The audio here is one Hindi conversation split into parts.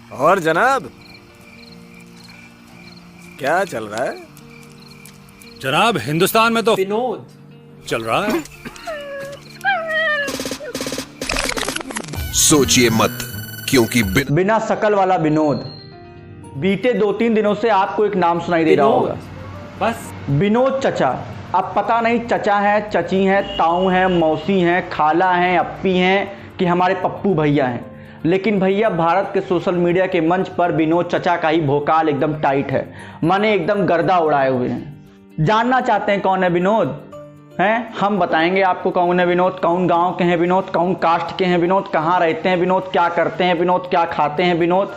और जनाब, क्या चल रहा है? जनाब, हिंदुस्तान में तो विनोद चल रहा है। सोचिए मत, क्योंकि बिना शकल वाला विनोद। बीते 2-3 दिनों से आपको एक नाम सुनाई दे रहा होगा, बस विनोद चचा। अब पता नहीं चचा हैं, चची हैं, ताऊ हैं, मौसी हैं, खाला हैं, अप्पी हैं कि हमारे पप्पू भैया हैं। लेकिन भैया, भारत के सोशल मीडिया के मंच पर विनोद चचा का ही भोकाल एकदम टाइट है, माने एकदम गर्दा उड़ाए हुए हैं। जानना चाहते हैं कौन है विनोद? हैं, हम बताएंगे आपको कौन है विनोद, कौन गांव के हैं विनोद, कौन कास्ट के हैं विनोद, कहाँ रहते हैं विनोद, क्या करते हैं विनोद, क्या खाते हैं विनोद,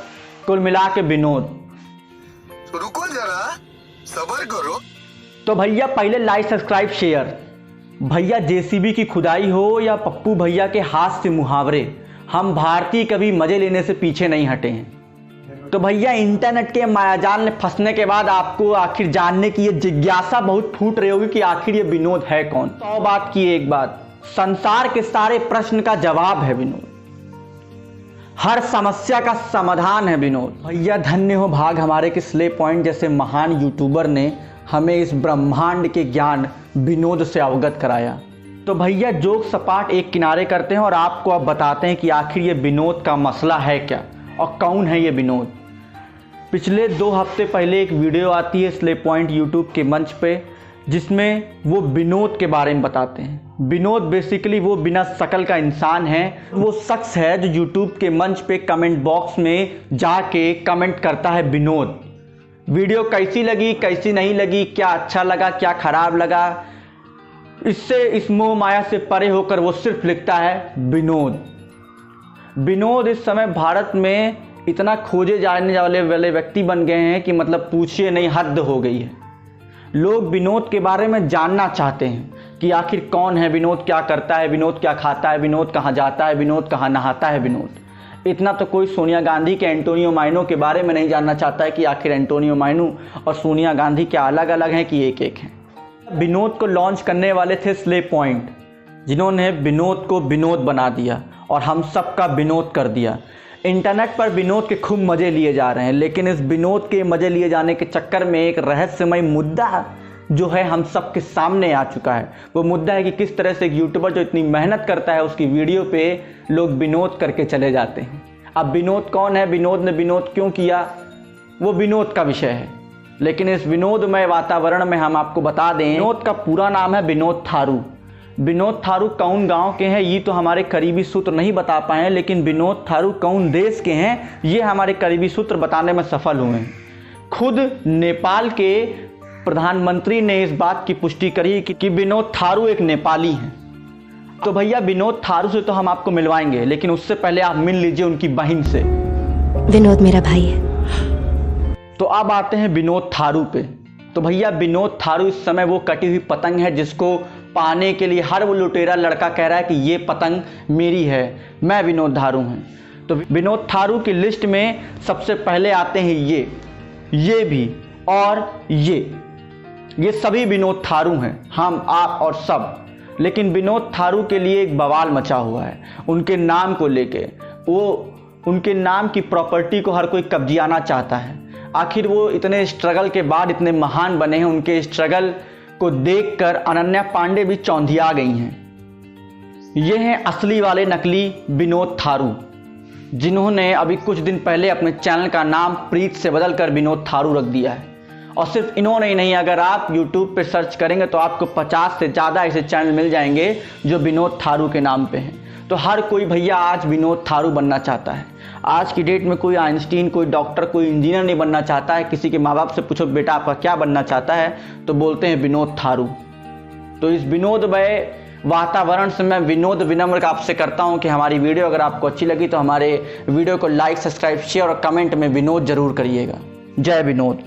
कुल मिला के विनोद। रुको जरा, सब्र करो। तो भैया पहले लाइक, सब्सक्राइब, शेयर। भैया जेसीबी की खुदाई हो या पप्पू भैया के हाथ से मुहावरे, हम भारतीय कभी मजे लेने से पीछे नहीं हटे हैं। तो भैया, इंटरनेट के मायाजाल में फंसने के बाद आपको आखिर जानने की ये जिज्ञासा बहुत फूट रही होगी कि आखिर ये विनोद है कौन। 100 बात की एक बात, संसार के सारे प्रश्न का जवाब है विनोद, हर समस्या का समाधान है विनोद। भैया धन्य हो भाग हमारे कि स्ले पॉइंट जैसे महान यूट्यूबर ने हमें इस ब्रह्मांड के ज्ञान विनोद से अवगत कराया। तो भैया जोक सपाट एक किनारे करते हैं और आपको अब बताते हैं कि आखिर ये विनोद का मसला है क्या और कौन है ये विनोद। पिछले 2 हफ्ते पहले एक वीडियो आती है स्ले पॉइंट यूट्यूब के मंच पे, जिसमें वो विनोद के बारे में बताते हैं। विनोद बेसिकली वो बिना शकल का इंसान है, वो शख्स है जो यूट्यूब के मंच पे कमेंट बॉक्स में जाके कमेंट करता है विनोद। वीडियो कैसी लगी, कैसी नहीं लगी, क्या अच्छा लगा, क्या खराब लगा, इससे इस मोह माया से परे होकर वो सिर्फ लिखता है विनोद। विनोद इस समय भारत में इतना खोजे जाने वाले व्यक्ति बन गए हैं कि मतलब पूछिए नहीं, हद हो गई है। लोग विनोद के बारे में जानना चाहते हैं कि आखिर कौन है विनोद, क्या करता है विनोद, क्या खाता है विनोद, कहाँ जाता है विनोद, कहाँ नहाता है विनोद। इतना तो कोई सोनिया गांधी के एंटोनियो माइनो के बारे में नहीं जानना चाहता है कि आखिर एंटोनियो माइनो और सोनिया गांधी क्या अलग अलग हैं कि एक एक हैं। विनोद को लॉन्च करने वाले थे स्ले पॉइंट, जिन्होंने विनोद को विनोद बना दिया और हम सब का विनोद कर दिया। इंटरनेट पर विनोद के खूब मज़े लिए जा रहे हैं, लेकिन इस विनोद के मज़े लिए जाने के चक्कर में एक रहस्यमय मुद्दा जो है हम सब के सामने आ चुका है। वो मुद्दा है कि किस तरह से एक यूट्यूबर जो इतनी मेहनत करता है उसकी वीडियो पे लोग विनोद करके चले जाते हैं। अब विनोद कौन है, विनोद ने विनोद क्यों किया, वो विनोद का विषय है। लेकिन इस विनोदमय वातावरण में हम आपको बता दें, विनोद का पूरा नाम है विनोद थारू। विनोद थारू कौन गांव के हैं ये तो हमारे करीबी सूत्र नहीं बता पाए हैं, लेकिन विनोद थारू कौन देश के हैं ये हमारे करीबी सूत्र बताने में सफल हुए हैं। खुद नेपाल के प्रधानमंत्री ने इस बात की पुष्टि करी कि विनोद थारू एक नेपाली हैं। तो भैया विनोद थारू से तो हम आपको मिलवाएंगे, लेकिन उससे पहले आप मिल लीजिए उनकी बहन से। विनोद मेरा भाई है। तो अब आते हैं विनोद थारू पे। तो भैया विनोद थारू इस समय वो कटी हुई पतंग है जिसको पाने के लिए हर वो लुटेरा लड़का कह रहा है कि ये पतंग मेरी है, मैं विनोद थारू हूँ। तो विनोद थारू की लिस्ट में सबसे पहले आते हैं ये भी और ये सभी विनोद थारू हैं, हम आप और सब। लेकिन विनोद थारू के लिए एक बवाल मचा हुआ है उनके नाम को लेके। वो उनके नाम की प्रॉपर्टी को हर कोई कब्जियाना चाहता है। आखिर वो इतने स्ट्रगल के बाद इतने महान बने हैं, उनके स्ट्रगल को देखकर अनन्या पांडे भी चौंधिया गई हैं। ये हैं असली वाले नकली विनोद थारू, जिन्होंने अभी कुछ दिन पहले अपने चैनल का नाम प्रीत से बदलकर विनोद थारू रख दिया है। और सिर्फ इन्होंने ही नहीं, अगर आप YouTube पे सर्च करेंगे तो आपको 50 से ज़्यादा ऐसे चैनल मिल जाएंगे जो विनोद थारू के नाम पे हैं। तो हर कोई भैया आज विनोद थारू बनना चाहता है। आज की डेट में कोई आइंस्टीन, कोई डॉक्टर, कोई इंजीनियर नहीं बनना चाहता है। किसी के माँ बाप से पूछो बेटा आपका क्या बनना चाहता है, तो बोलते हैं विनोद थारू। तो इस विनोदमय वातावरण से मैं विनोद विनम्र आपसे करता हूं कि हमारी वीडियो अगर आपको अच्छी लगी तो हमारे वीडियो को लाइक, सब्सक्राइब, शेयर और कमेंट में विनोद जरूर करिएगा। जय विनोद।